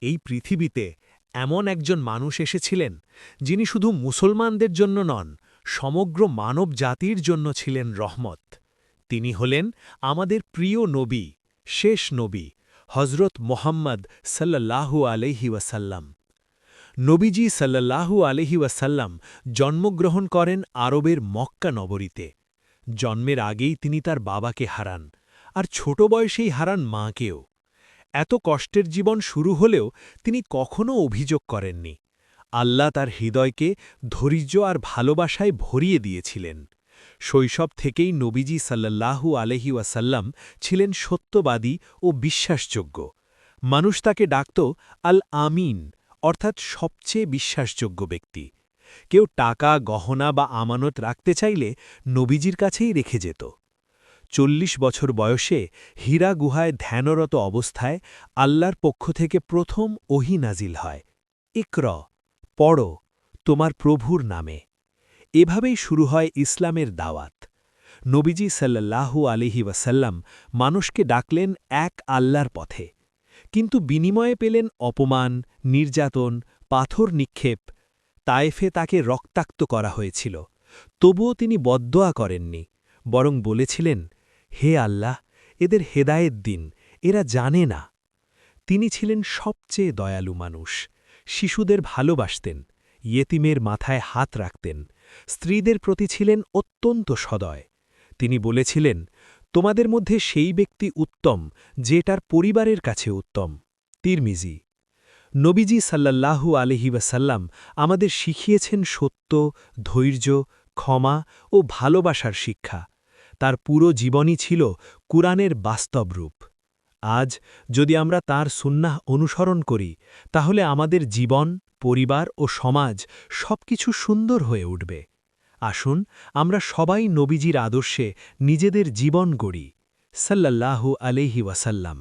এই পৃথিবীতে এমন একজন মানুষ এসেছিলেন যিনি শুধু মুসলমানদের জন্য নন, সমগ্র মানব জাতির জন্য ছিলেন রহমত। তিনি হলেন আমাদের প্রিয় নবী, শেষ নবী, হজরত মোহাম্মদ সাল্লাল্লাহু আলাইহি ওয়াসাল্লাম। নবীজি সাল্লাল্লাহু আলাইহি ওয়াসাল্লাম জন্মগ্রহণ করেন আরবের মক্কা নগরীতে। জন্মের আগেই তিনি তার বাবাকে হারান, আর ছোট বয়সেই হারান মাকেও। এত কষ্টের জীবন শুরু হলেও তিনি কখনও অভিযোগ করেননি। আল্লাহ তার হৃদয়কে ধৈর্য আর ভালোবাসায় ভরিয়ে দিয়েছিলেন। শৈশব থেকেই নবীজি সাল্লাল্লাহু আলাইহি ওয়াসাল্লাম ছিলেন সত্যবাদী ও বিশ্বাসযোগ্য। মানুষ তাকে ডাকত আল আমিন, অর্থাৎ সবচেয়ে বিশ্বাসযোগ্য ব্যক্তি। কেউ টাকা, গহনা বা আমানত রাখতে চাইলে নবীজির কাছেই রেখে যেত। ৪০ বছর বয়সে হীরা গুহায় ধ্যানরত অবস্থায় আল্লাহর পক্ষ থেকে প্রথম ওহী নাজিল হয়, ইকর, পড়ো, তোমার প্রভুর নামে। এভাবেই শুরু হয় ইসলামের দাওয়াত। নবীজি সাল্লাল্লাহু আলাইহি ওয়াসাল্লাম মানুষকে ডাকলেন এক আল্লাহর পথে, কিন্তু বিনিময়ে পেলেন অপমান, নির্যাতন, পাথর নিক্ষেপ। তায়েফে তাকে রক্তাক্ত করা হয়েছিল, তবুও তিনি বদদোয়া করেননি, বরং বলেছিলেন, হে আল্লাহ, এদের হেদায়েত দিন, এরা জানে না। তিনি ছিলেন সবচেয়ে দয়ালু মানুষ। শিশুদের ভালোবাসতেন, ইয়েতিমের মাথায় হাত রাখতেন, স্ত্রীদের প্রতি ছিলেন অত্যন্ত সদয়। তিনি বলেছিলেন, তোমাদের মধ্যে সেই ব্যক্তি উত্তম যে তার পরিবারের কাছে উত্তম। তিরমিজি। নবীজি সাল্লাল্লাহু আলাইহি ওয়াসাল্লাম আমাদের শিখিয়েছেন সত্য, ধৈর্য, ক্ষমা ও ভালোবাসার শিক্ষা। তার পুরো জীবনই ছিল কুরআনের বাস্তব রূপ। আজ যদি আমরা তার সুন্নাহ অনুসরণ করি, তাহলে আমাদের জীবন, পরিবার ও সমাজ সবকিছু সুন্দর হয়ে উঠবে। আসুন আমরা সবাই নবীজির আদর্শে নিজেদের জীবন গড়ি। সাল্লাল্লাহু আলাইহি ওয়াসাল্লাম।